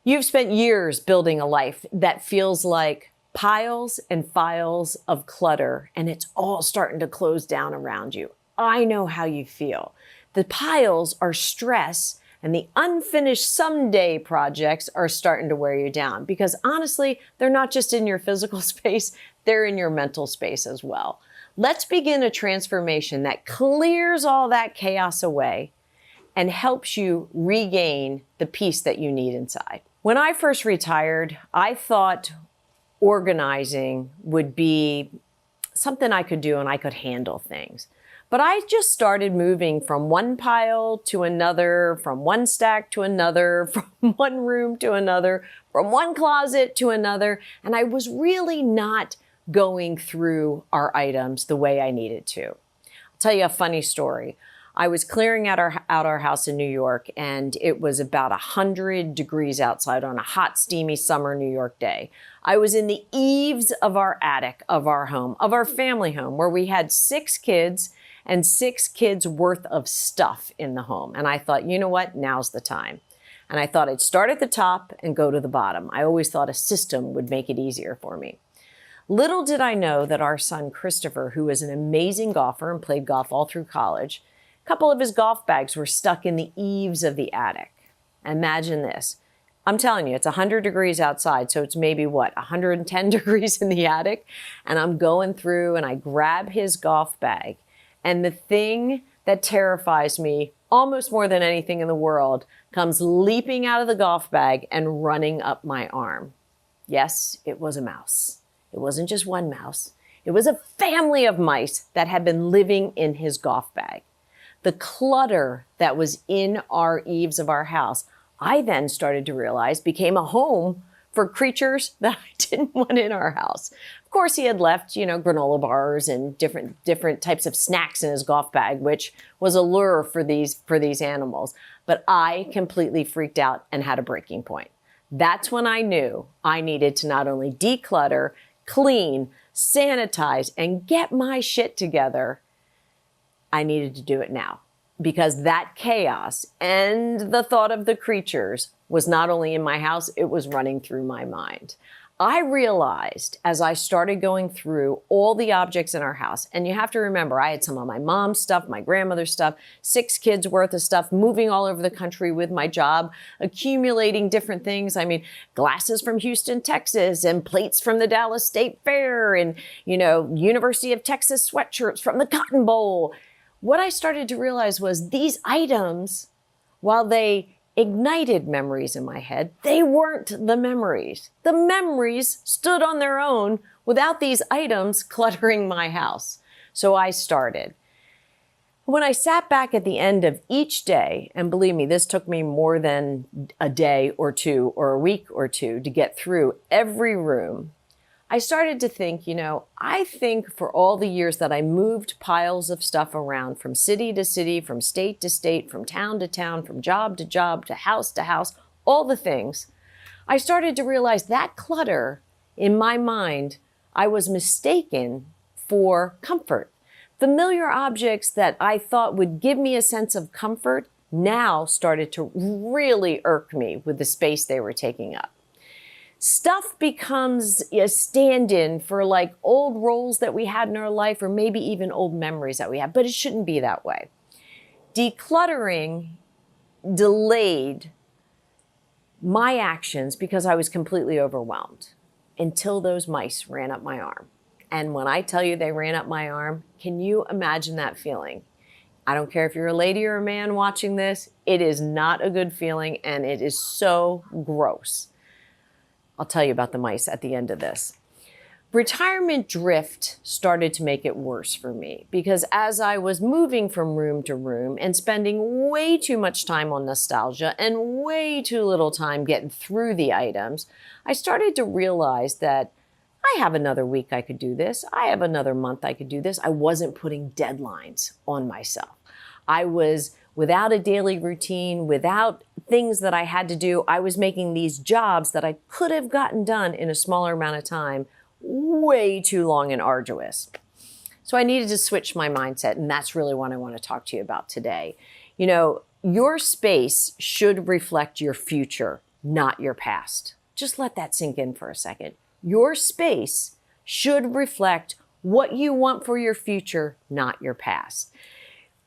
You've spent years building a life that feels like piles and files of clutter, and it's all starting to close down around you. I know how you feel. The piles are stress, and the unfinished someday projects are starting to wear you down because honestly, they're not just in your physical space, they're in your mental space as well. Let's begin a transformation that clears all that chaos away and helps you regain the peace that you need inside. When I first retired, I thought organizing would be something I could do and I could handle things. But I just started moving from one pile to another, from one stack to another, from one room to another, from one closet to another, and I was really not going through our items the way I needed to. I'll tell you a funny story. I was clearing out our house in New York, and it was about 100 degrees outside on a hot, steamy summer New York day. I was in the eaves of our attic of our home, of our family home, where we had 6 kids and 6 kids worth of stuff in the home. And I thought, you know what, now's the time. And I thought I'd start at the top and go to the bottom. I always thought a system would make it easier for me. Little did I know that our son, Christopher, who is an amazing golfer and played golf all through college, a couple of his golf bags were stuck in the eaves of the attic. Imagine this. I'm telling you, it's 100 degrees outside, so it's maybe, 110 degrees in the attic? And I'm going through and I grab his golf bag. And the thing that terrifies me almost more than anything in the world comes leaping out of the golf bag and running up my arm. Yes, it was a mouse. It wasn't just one mouse. It was a family of mice that had been living in his golf bag. The clutter that was in our eaves of our house, I then started to realize became a home for creatures that I didn't want in our house. Of course, he had left, granola bars and different types of snacks in his golf bag, which was a lure for these animals. But I completely freaked out and had a breaking point. That's when I knew I needed to not only declutter, clean, sanitize, and get my shit together. I needed to do it now because that chaos and the thought of the creatures was not only in my house, it was running through my mind. I realized as I started going through all the objects in our house, and you have to remember, I had some of my mom's stuff, my grandmother's stuff, 6 kids worth of stuff, moving all over the country with my job, accumulating different things. I mean, glasses from Houston, Texas, and plates from the Dallas State Fair, and, University of Texas sweatshirts from the Cotton Bowl. What I started to realize was these items, while they ignited memories in my head, they weren't the memories. The memories stood on their own without these items cluttering my house. So I started. When I sat back at the end of each day, and believe me, this took me more than a day or two or a week or two to get through every room, I started to think, I think for all the years that I moved piles of stuff around from city to city, from state to state, from town to town, from job to job, to house, all the things, I started to realize that clutter in my mind, I was mistaken for comfort. Familiar objects that I thought would give me a sense of comfort now started to really irk me with the space they were taking up. Stuff becomes a stand-in for like old roles that we had in our life or maybe even old memories that we have, but it shouldn't be that way. Decluttering delayed my actions because I was completely overwhelmed until those mice ran up my arm. And when I tell you they ran up my arm, can you imagine that feeling? I don't care if you're a lady or a man watching this, it is not a good feeling and it is so gross. I'll tell you about the mice at the end of this. Retirement drift started to make it worse for me because as I was moving from room to room and spending way too much time on nostalgia and way too little time getting through the items, I started to realize that I have another week I could do this. I have another month I could do this. I wasn't putting deadlines on myself. I was without a daily routine, without things that I had to do. I was making these jobs that I could have gotten done in a smaller amount of time way too long and arduous. So I needed to switch my mindset, and that's really what I want to talk to you about today. Your space should reflect your future, not your past. Just let that sink in for a second. Your space should reflect what you want for your future, not your past.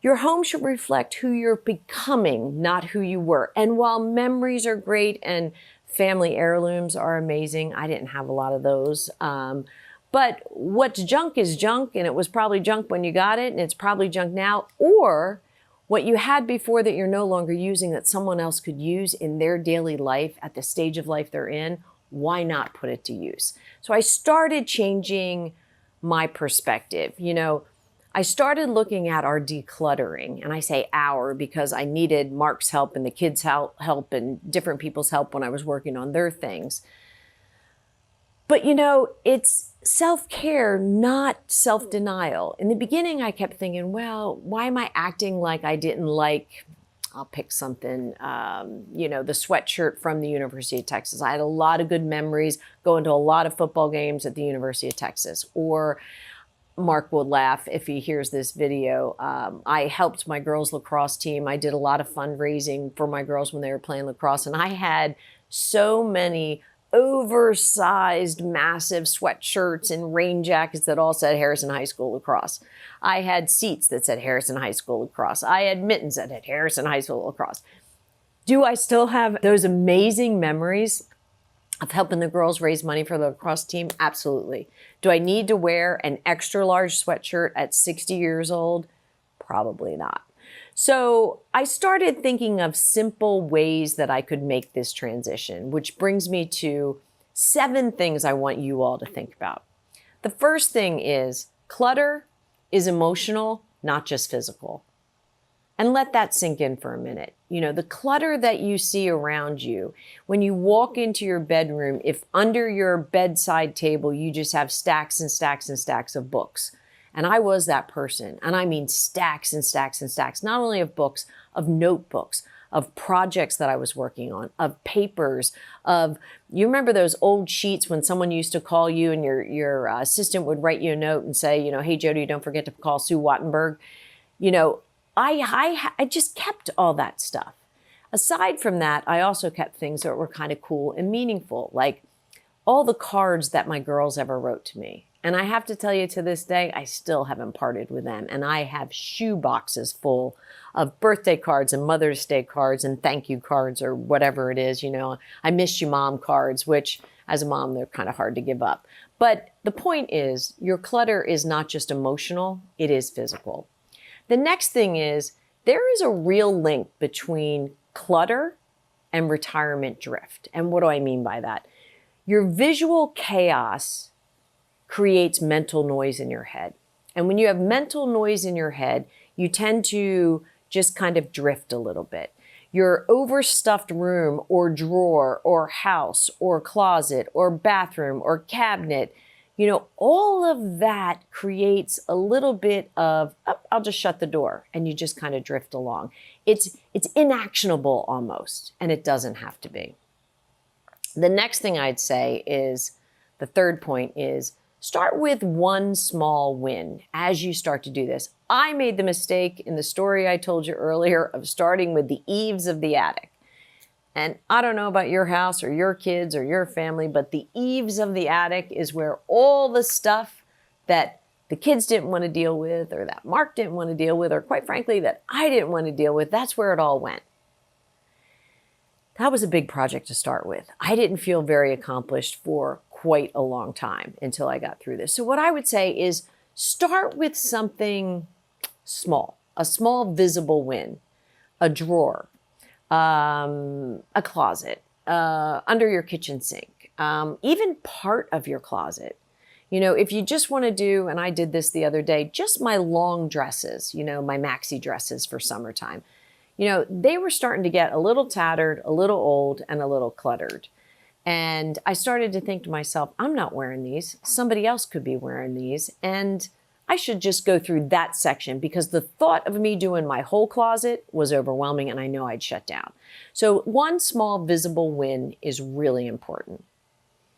Your home should reflect who you're becoming, not who you were. And while memories are great and family heirlooms are amazing, I didn't have a lot of those. But what's junk is junk, and it was probably junk when you got it, and it's probably junk now. Or what you had before that you're no longer using that someone else could use in their daily life at the stage of life they're in, why not put it to use? So I started changing my perspective. I started looking at our decluttering, and I say our because I needed Mark's help and the kids' help and different people's help when I was working on their things. But it's self-care, not self-denial. In the beginning, I kept thinking, well, why am I acting like I didn't like, I'll pick something, the sweatshirt from the University of Texas. I had a lot of good memories going to a lot of football games at the University of Texas. Or Mark will laugh if he hears this video. I helped my girls' lacrosse team. I did a lot of fundraising for my girls when they were playing lacrosse. And I had so many oversized, massive sweatshirts and rain jackets that all said Harrison High School Lacrosse. I had seats that said Harrison High School Lacrosse. I had mittens that had Harrison High School Lacrosse. Do I still have those amazing memories of helping the girls raise money for the lacrosse team? Absolutely. Do I need to wear an extra large sweatshirt at 60 years old? Probably not. So I started thinking of simple ways that I could make this transition, which brings me to 7 things I want you all to think about. The first thing is clutter is emotional, not just physical. And let that sink in for a minute. The clutter that you see around you, when you walk into your bedroom, if under your bedside table you just have stacks and stacks and stacks of books. And I was that person. And I mean stacks and stacks and stacks, not only of books, of notebooks, of projects that I was working on, of papers, you remember those old sheets when someone used to call you and your assistant would write you a note and say, hey, Jody, don't forget to call Sue Wattenberg. I just kept all that stuff. Aside from that, I also kept things that were kind of cool and meaningful, like all the cards that my girls ever wrote to me. And I have to tell you, to this day, I still haven't parted with them. And I have shoe boxes full of birthday cards and Mother's Day cards and thank you cards or whatever it is. I miss you, Mom cards, which as a mom, they're kind of hard to give up. But the point is, your clutter is not just emotional, it is physical. The next thing is, there is a real link between clutter and retirement drift. And what do I mean by that? Your visual chaos creates mental noise in your head. And when you have mental noise in your head, you tend to just kind of drift a little bit. Your overstuffed room or drawer or house or closet or bathroom or cabinet, all of that creates a little bit of, oh, I'll just shut the door, and you just kind of drift along. It's inactionable almost, and it doesn't have to be. The next thing I'd say is, the third point is, start with one small win as you start to do this. I made the mistake in the story I told you earlier of starting with the eaves of the attic. And I don't know about your house or your kids or your family, but the eaves of the attic is where all the stuff that the kids didn't want to deal with, or that Mark didn't want to deal with, or quite frankly, that I didn't want to deal with, that's where it all went. That was a big project to start with. I didn't feel very accomplished for quite a long time until I got through this. So what I would say is, start with something small, a small visible win, a drawer, a closet, under your kitchen sink, even part of your closet. If you just want to do, and I did this the other day, just my long dresses, my maxi dresses for summertime, they were starting to get a little tattered, a little old, and a little cluttered. And I started to think to myself, I'm not wearing these. Somebody else could be wearing these. And I should just go through that section, because the thought of me doing my whole closet was overwhelming and I know I'd shut down. So one small visible win is really important.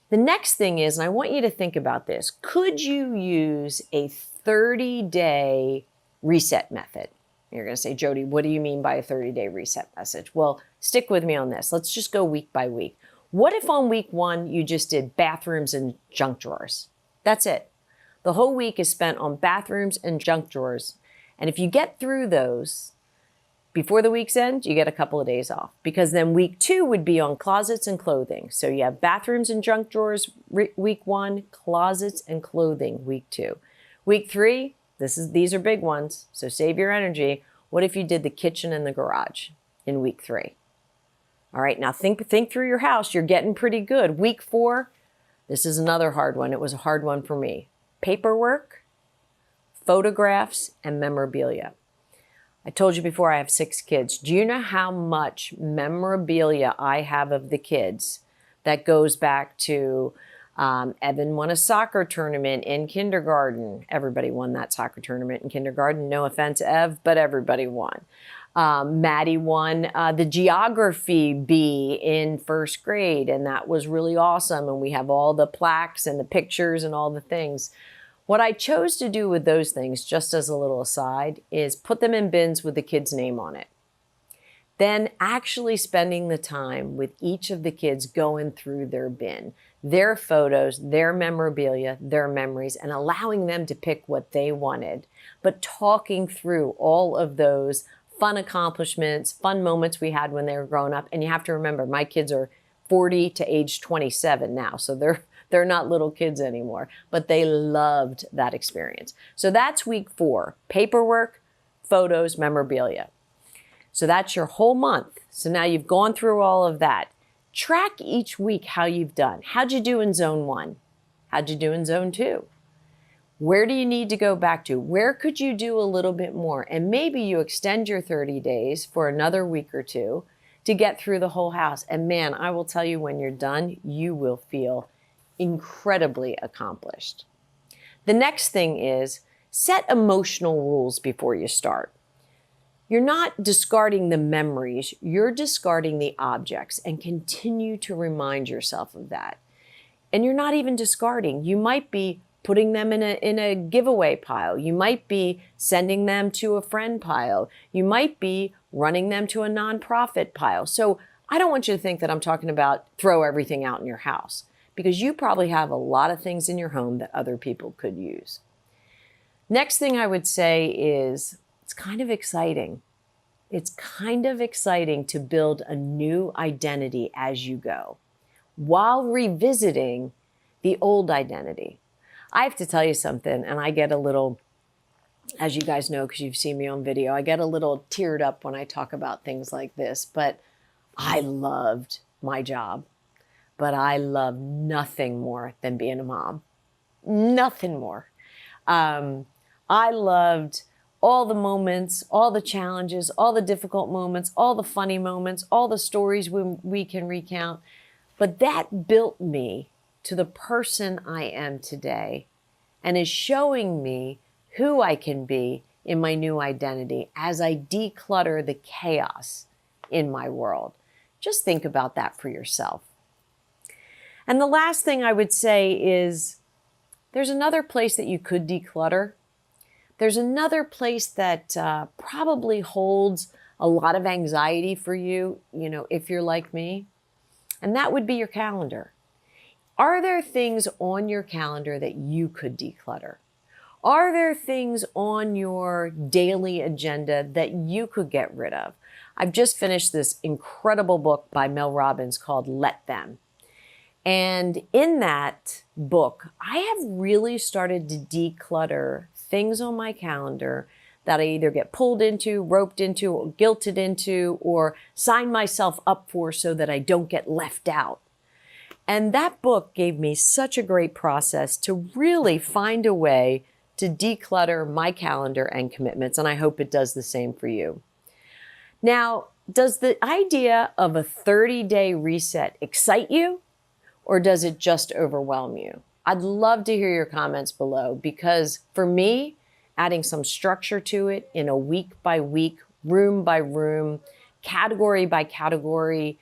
The next thing is, and I want you to think about this, could you use a 30-day reset method? You're going to say, Jody, what do you mean by a 30-day reset message? Well, stick with me on this. Let's just go week by week. What if on week 1 you just did bathrooms and junk drawers? That's it. The whole week is spent on bathrooms and junk drawers. And if you get through those before the week's end, you get a couple of days off, because then week 2 would be on closets and clothing. So you have bathrooms and junk drawers week 1, closets and clothing week 2. Week 3, these are big ones, so save your energy. What if you did the kitchen and the garage in week 3? All right, now think through your house. You're getting pretty good. Week 4, this is another hard one. It was a hard one for me. Paperwork, photographs, and memorabilia. I told you before, I have 6 kids. Do you know how much memorabilia I have of the kids that goes back to Evan won a soccer tournament in kindergarten. Everybody won that soccer tournament in kindergarten. No offense, Ev, but everybody won. Maddie won the geography bee in 1st grade, and that was really awesome. And we have all the plaques and the pictures and all the things. What I chose to do with those things, just as a little aside, is put them in bins with the kid's name on it. Then actually spending the time with each of the kids going through their bin, their photos, their memorabilia, their memories, and allowing them to pick what they wanted, but talking through all of those fun accomplishments, fun moments we had when they were growing up. And you have to remember, my kids are 40 to age 27 now, so they're not little kids anymore, but they loved that experience. So that's week 4, paperwork, photos, memorabilia. So that's your whole month. So now you've gone through all of that. Track each week how you've done. How'd you do in zone 1? How'd you do in zone 2? Where do you need to go back to? Where could you do a little bit more? And maybe you extend your 30 days for another week or 2 to get through the whole house. And man, I will tell you, when you're done, you will feel incredibly accomplished. The next thing is set emotional rules before you start. You're not discarding the memories, you're discarding the objects, and continue to remind yourself of that. And you're not even discarding. You might be putting them in a giveaway pile. You might be sending them to a friend pile. You might be running them to a nonprofit pile. So I don't want you to think that I'm talking about throw everything out in your house, because you probably have a lot of things in your home that other people could use. Next thing I would say is, it's kind of exciting. It's kind of exciting to build a new identity as you go, while revisiting the old identity. I have to tell you something, and I get a little, as you guys know, because you've seen me on video, I get a little teared up when I talk about things like this, but I loved my job. But I love nothing more than being a mom. Nothing more. I loved all the moments, all the challenges, all the difficult moments, all the funny moments, all the stories we can recount. But that built me to the person I am today, and is showing me who I can be in my new identity as I declutter the chaos in my world. Just think about that for yourself. And the last thing I would say is, there's another place that you could declutter. There's another place that probably holds a lot of anxiety for you, if you're like me, and that would be your calendar. Are there things on your calendar that you could declutter? Are there things on your daily agenda that you could get rid of? I've just finished this incredible book by Mel Robbins called Let Them. And in that book, I have really started to declutter things on my calendar that I either get pulled into, roped into, or guilted into, or sign myself up for so that I don't get left out. And that book gave me such a great process to really find a way to declutter my calendar and commitments, and I hope it does the same for you. Now, does the idea of a 30-day reset excite you, or does it just overwhelm you? I'd love to hear your comments below, because for me, adding some structure to it in a week by week, room by room, category by category,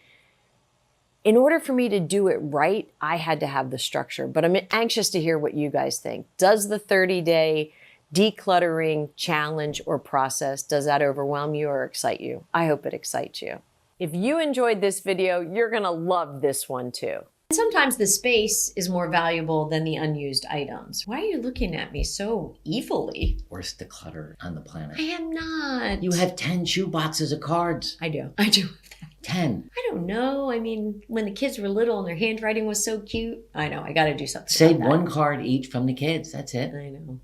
in order for me to do it right, I had to have the structure. But I'm anxious to hear what you guys think. Does the 30-day decluttering challenge or process. Does that overwhelm you or excite you? I hope it excites you. If you enjoyed this video, you're gonna love this one too. Sometimes the space is more valuable than the unused items. Why are you looking at me so evilly? Worst declutter on the planet. I am not. You have 10 shoe boxes of cards. I do have that. 10. I don't know. I mean, when the kids were little and their handwriting was so cute. I know, I gotta do something Save about that. one card each from the kids. That's it. I know.